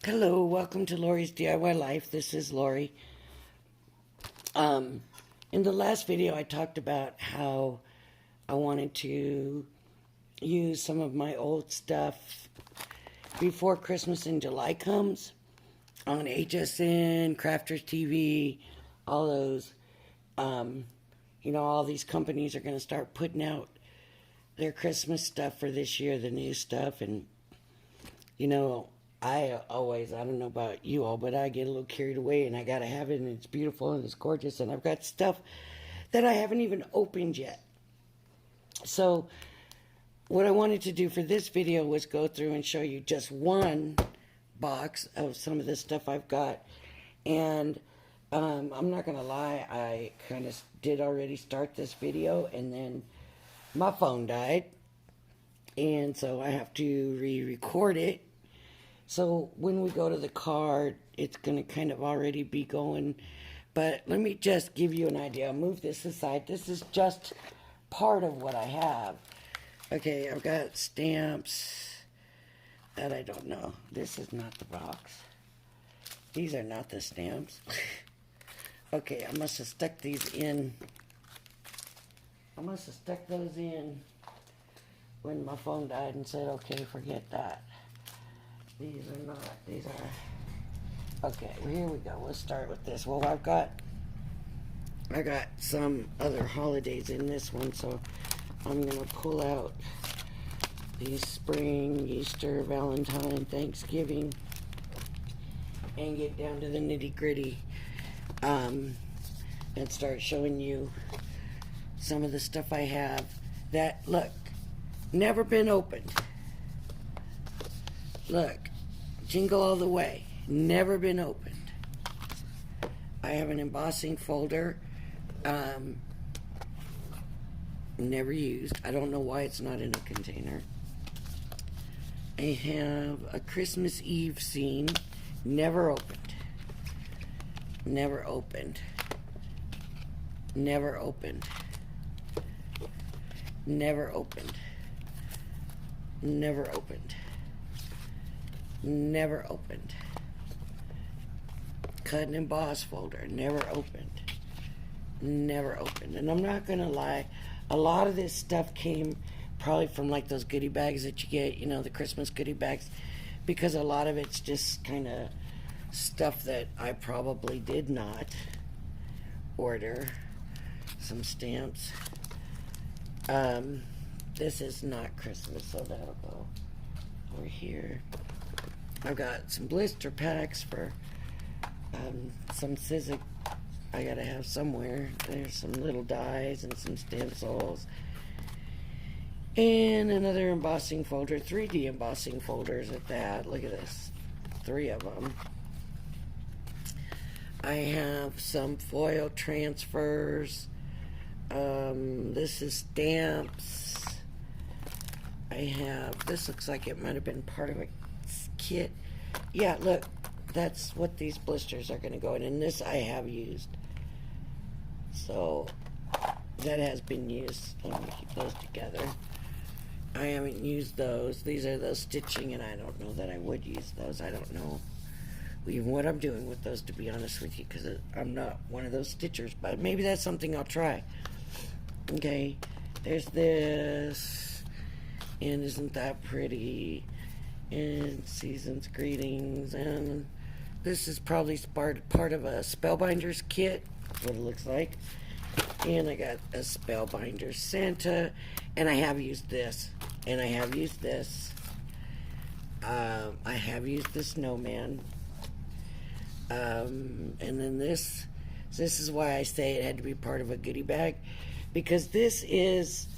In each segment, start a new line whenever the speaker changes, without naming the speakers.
Hello, welcome to Lori's DIY Life. This is Lori. In the last video, I talked about how I wanted to use some of my old stuff before Christmas in July comes on HSN, Crafters TV, all those. All these companies are going to start putting out their Christmas stuff for this year, the new stuff, and I don't know about you all, but I get a little carried away and I gotta have it and it's beautiful and it's gorgeous and I've got stuff that I haven't even opened yet. So what I wanted to do for this video was go through and show you just one box of some of the stuff I've got. And I'm not gonna lie, I kind of did already start this video and then my phone died. And so I have to re-record it. So when we go to the card, it's going to kind of already be going. But let me just give you an idea. I'll move this aside. This is just part of what I have. Okay, I've got stamps that I don't know. This is not the box. These are not the stamps. Okay, I must have stuck these in. I must have stuck those in when my phone died and said, okay, forget that. These are not, these are, okay, well, here we go. We'll start with this. Well, I got some other holidays in this one, so I'm going to pull out these spring, Easter, Valentine, Thanksgiving, and get down to the nitty-gritty, and start showing you some of the stuff I have that, look, never been opened. Look, Jingle All the Way, never been opened. I have an embossing folder, never used. I don't know why it's not in a container. I have a Christmas Eve scene, never opened. Never opened. Never opened. Never opened. Never opened. Never opened. Cut and emboss folder, never opened. Never opened. And I'm not gonna lie, a lot of this stuff came probably from like those goodie bags that you get, the Christmas goodie bags, because a lot of it's just kind of stuff that I probably did not order. Some stamps. This is not Christmas, so that'll go over here. I've got some blister packs for some Sizzix I gotta have somewhere. There's some little dies and some stencils. And another embossing folder, 3D embossing folders at that. Look at this, 3 of them. I have some foil transfers. This is stamps. I have, this looks like it might have been part of a kit. Yeah, look, that's what these blisters are going to go in, and this I have used. So that has been used. Let me keep those together. I haven't used those. These are those stitching, and I don't know that I would use those. I don't know even what I'm doing with those, to be honest with you, because I'm not one of those stitchers, but maybe that's something I'll try. Okay, there's this, and isn't that pretty? And season's greetings, and this is probably part of a Spellbinders kit, what it looks like. And I got a Spellbinders Santa, and I have used this, and I have used this. I have used the snowman. And then this is why I say it had to be part of a goodie bag, because this is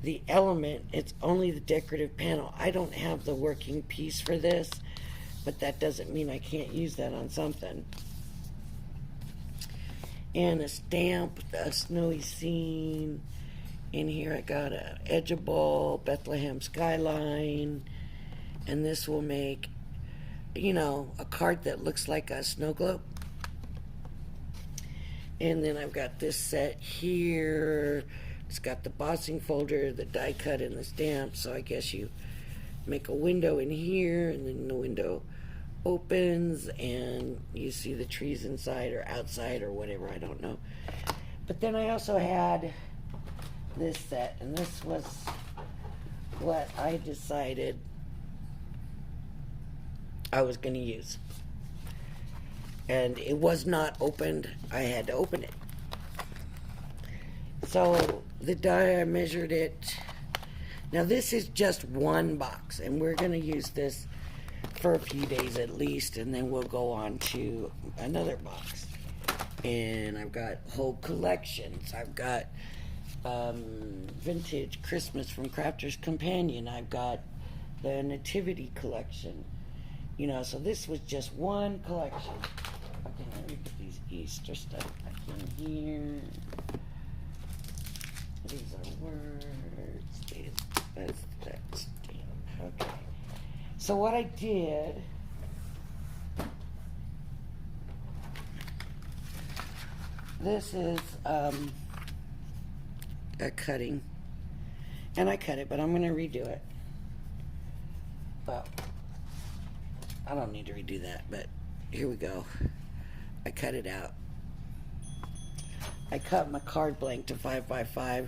the element. It's only the decorative panel. I don't have the working piece for this, but that doesn't mean I can't use that on something. And a stamp, a snowy scene. In here I got a Edgeable Bethlehem skyline, and this will make, a card that looks like a snow globe. And then I've got this set here. It's got the bossing folder, the die cut, and the stamp. So I guess you make a window in here, and then the window opens and you see the trees inside or outside or whatever, I don't know. But then I also had this set, and this was what I decided I was going to use. And it was not opened. I had to open it. So the die, I measured it. Now this is just one box, and we're going to use this for a few days at least, and then we'll go on to another box. And I've got whole collections. I've got vintage Christmas from Crafter's Companion. I've got the Nativity collection. You know, so this was just one collection. Okay, let me get these Easter stuff back in here. These are words. That's that stamp. Okay. So what I did, this is a cutting, and I cut it, but I'm going to redo it. Well, I don't need to redo that, but here we go. I cut it out. I cut my card blank to 5x5.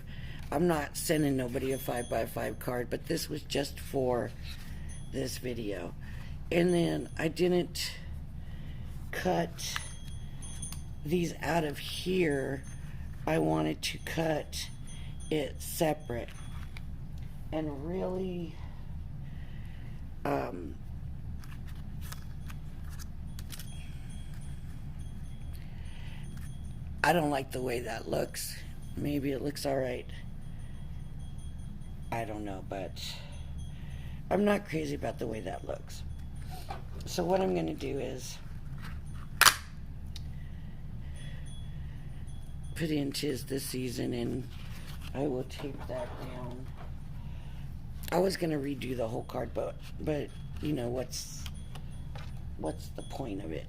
I'm not sending nobody a 5x5 card, but this was just for this video. And then I didn't cut these out of here. I wanted to cut it separate. And really, I don't like the way that looks. Maybe it looks all right. I don't know, but I'm not crazy about the way that looks. So what I'm going to do is put in 'Tis the Season, and I will tape that down. I was going to redo the whole card, but you know, what's the point of it?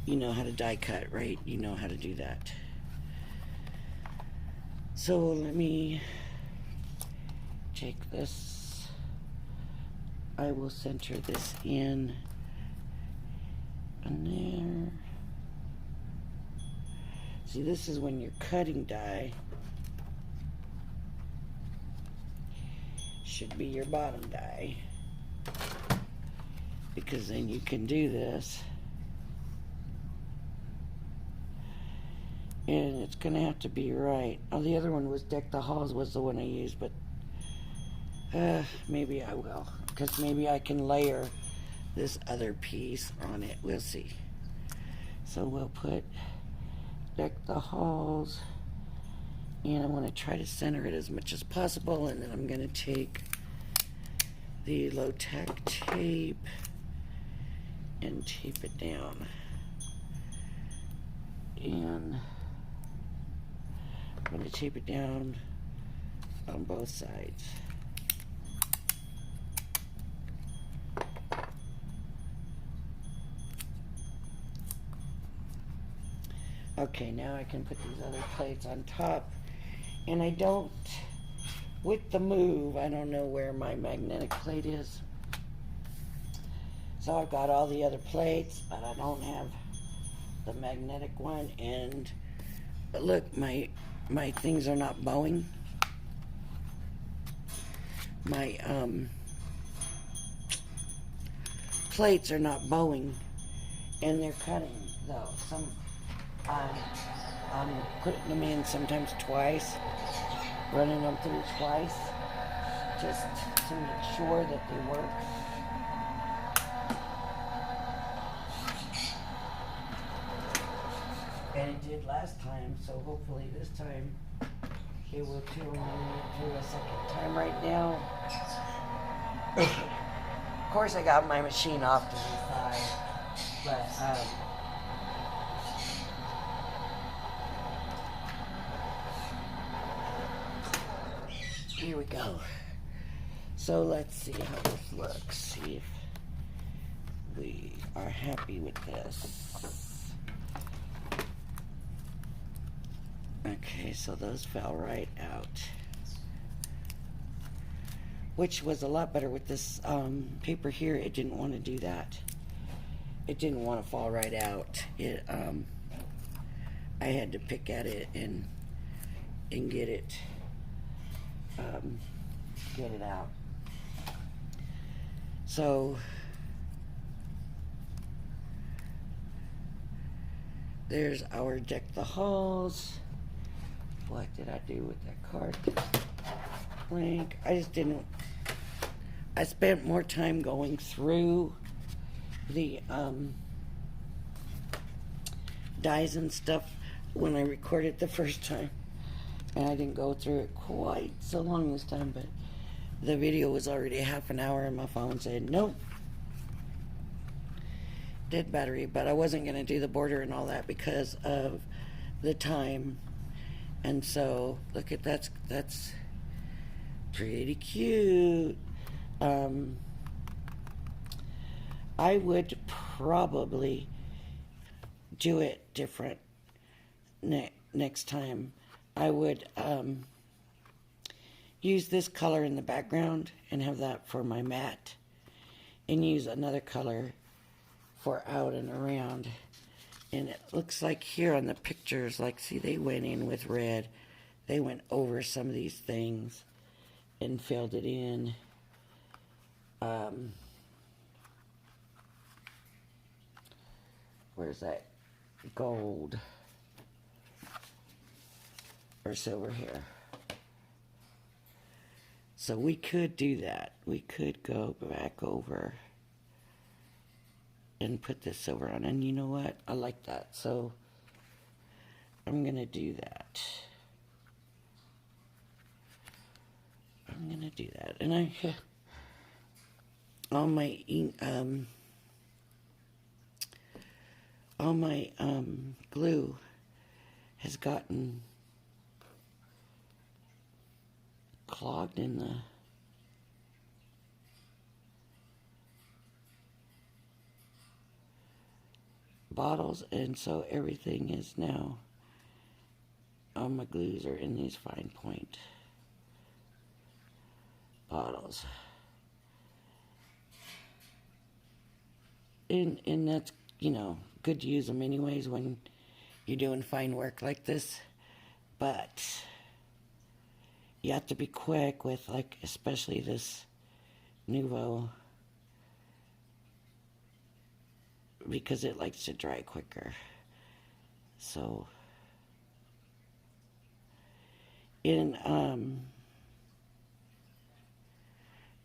You know how to die cut, right? You know how to do that. So let me take this. I will center this in and there. See, this is when you're cutting die. Should be your bottom die, because then you can do this. And it's going to have to be right. Oh, the other one was Deck the Halls was the one I used, but maybe I will. Because maybe I can layer this other piece on it. We'll see. So we'll put Deck the Halls. And I want to try to center it as much as possible. And then I'm going to take the low-tack tape and tape it down. And I'm going to tape it down on both sides. Okay, now I can put these other plates on top. And I don't, with the move, I don't know where my magnetic plate is. So I've got all the other plates, but I don't have the magnetic one. And look, my things are not bowing. My plates are not bowing, and they're cutting though. I'm putting them in sometimes twice, running them through twice, just to make sure that they work. And it did last time, so hopefully this time it will too. I'm running it through a second time right now. Of course, I got my machine off to the side, but here we go. So let's see how this looks. See if we are happy with this. Okay, so those fell right out. which was a lot better with this paper here. It didn't want to do that. It didn't want to fall right out. I had to pick at it and get it out. So there's our Deck the Halls. What did I do with that card? Blank. I spent more time going through the dies and stuff when I recorded the first time. And I didn't go through it quite so long this time, but the video was already half an hour and my phone said, nope, dead battery. But I wasn't going to do the border and all that because of the time. And so, look at that's pretty cute. I would probably do it different next time. I would use this color in the background and have that for my mat, and use another color for out and around. And it looks like here on the pictures, like, see, they went in with red. They went over some of these things and filled it in. Where's that gold or silver here? So we could do that. We could go back over and put this silver on. And you know what? I like that. So I'm going to do that. I'm going to do that. And all my glue has gotten clogged in the bottles, and so everything is now, all my glues are in these fine point bottles. And that's, you know, good to use them anyways when you're doing fine work like this. But you have to be quick with, like, especially this Nuvo, because it likes to dry quicker. So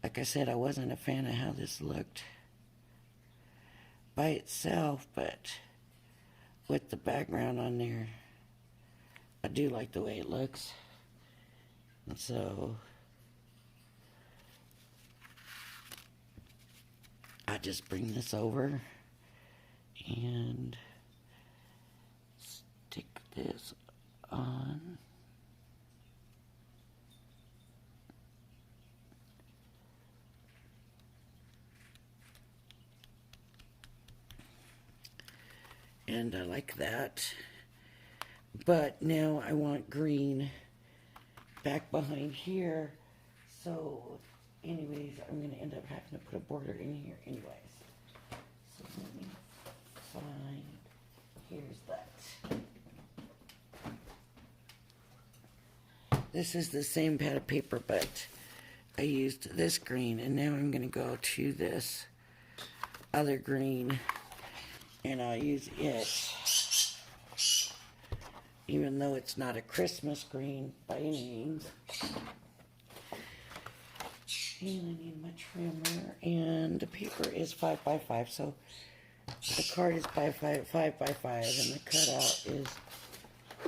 like I said, I wasn't a fan of how this looked by itself, but with the background on there, I do like the way it looks. And so I just bring this over and stick this on. And I like that. But now I want green back behind here. So anyways, I'm going to end up having to put a border in here anyways. So let me find, here's that. This is the same pad of paper, but I used this green, and now I'm going to go to this other green, and I'll use it, even though it's not a Christmas green by any means. And I need my trimmer, and the paper is 5x5, so the card is 5x5, and the cutout is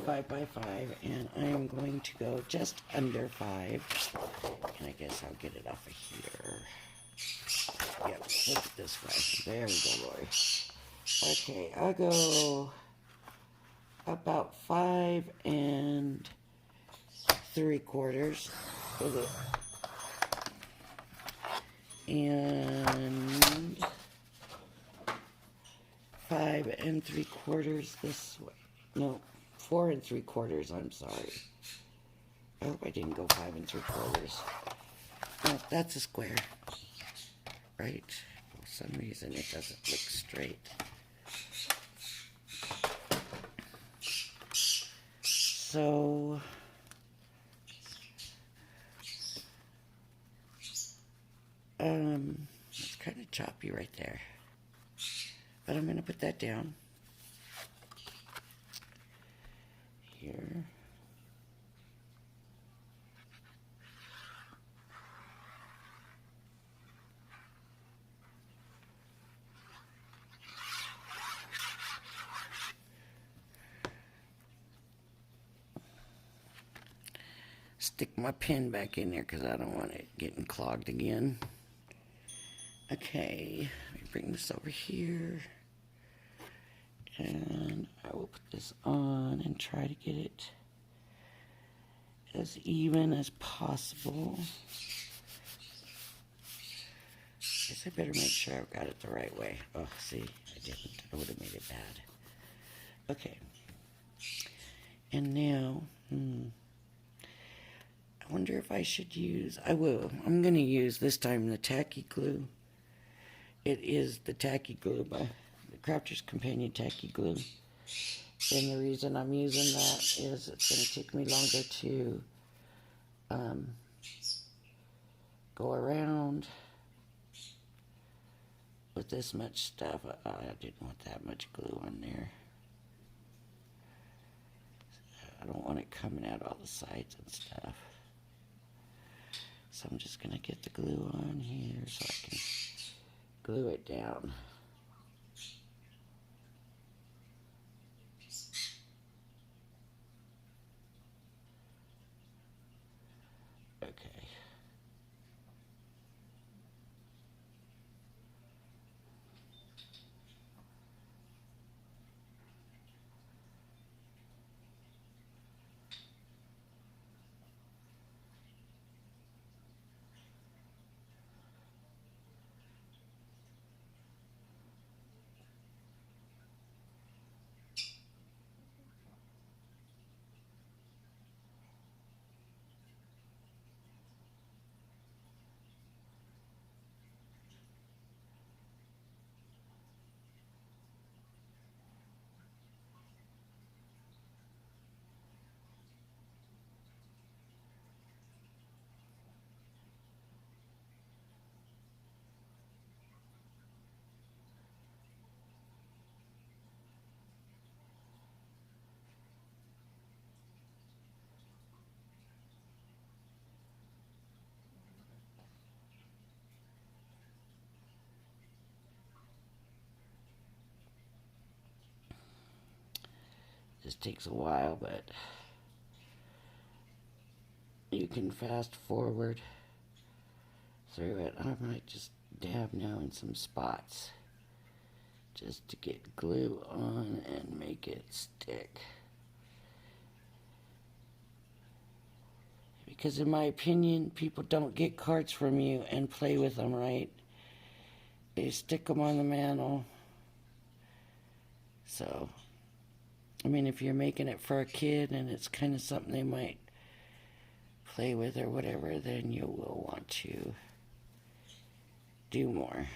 5x5, and I am going to go just under 5, and I guess I'll get it off of here. Yep, look at this way. There we go, Lori. Okay, I'll go about 5 3/4 with it. And 5 3/4 this way. No, 4 3/4, I'm sorry. I hope I didn't go 5 3/4. Oh, that's a square, right? For some reason it doesn't look straight. So it's kind of choppy right there, but I'm going to put that down here. Stick my pen back in there because I don't want it getting clogged again. Okay, let me bring this over here. And I will put this on and try to get it as even as possible. Guess I better make sure I've got it the right way. Oh, see, I didn't. I would have made it bad. Okay. And now, I wonder if I should use, I'm going to use this time the tacky glue. It is the tacky glue by the Crafter's Companion tacky glue. And the reason I'm using that is it's going to take me longer to go around with this much stuff. I didn't want that much glue on there. I don't want it coming out all the sides and stuff. So I'm just going to get the glue on here so I can glue it down. Okay. This takes a while, but you can fast forward through it. I might just dab now in some spots just to get glue on and make it stick. Because in my opinion, people don't get cards from you and play with them right. They stick them on the mantle. So, I mean, if you're making it for a kid and it's kind of something they might play with or whatever, then you will want to do more.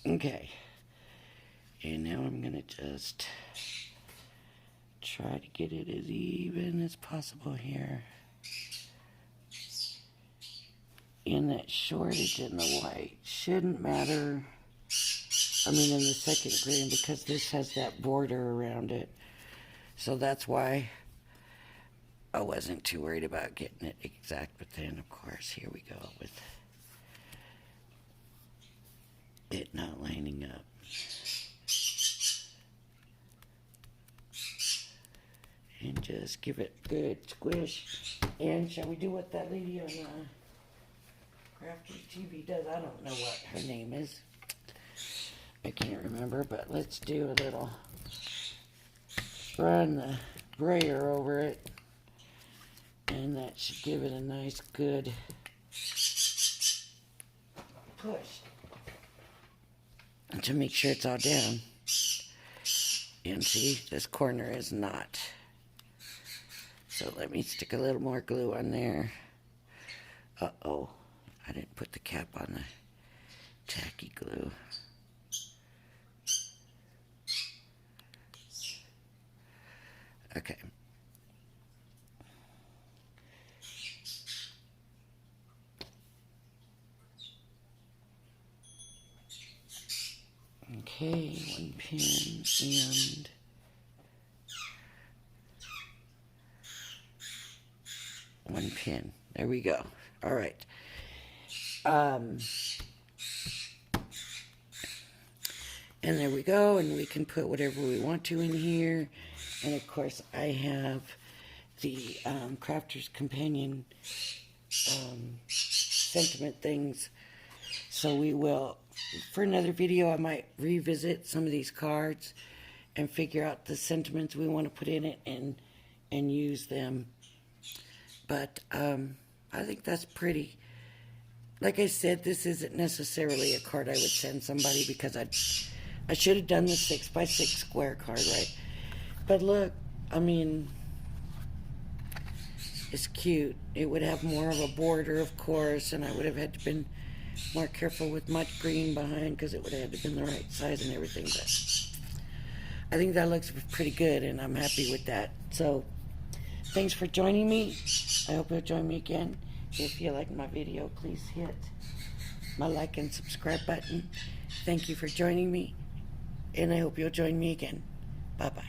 Okay. And now I'm going to just try to get it as even as possible here. And that shortage in the white shouldn't matter. I mean, in the second green, because this has that border around it. So that's why I wasn't too worried about getting it exact. But then, of course, here we go with it not lining up. And just give it a good squish. And shall we do what that lady on Crafty TV does? I don't know what her name is. I can't remember, but let's do a little run the brayer over it And that should give it a nice good push to make sure it's all down. And see, this corner is not. So let me stick a little more glue on there. Uh-oh, I didn't put the cap on the tacky glue. Okay. Okay, one pin and one pin. There we go. All right. And there we go, and we can put whatever we want to in here. And of course, I have the Crafter's Companion sentiment things. So we will, for another video, I might revisit some of these cards and figure out the sentiments we want to put in it and use them. But I think that's pretty. Like I said, this isn't necessarily a card I would send somebody because I should have done the 6x6 square card, right? But look, I mean, it's cute. It would have more of a border, of course, and I would have had to been more careful with much green behind because it would have had to been the right size and everything. But I think that looks pretty good, and I'm happy with that. So thanks for joining me. I hope you'll join me again. If you like my video, please hit my like and subscribe button. Thank you for joining me, and I hope you'll join me again. Bye-bye.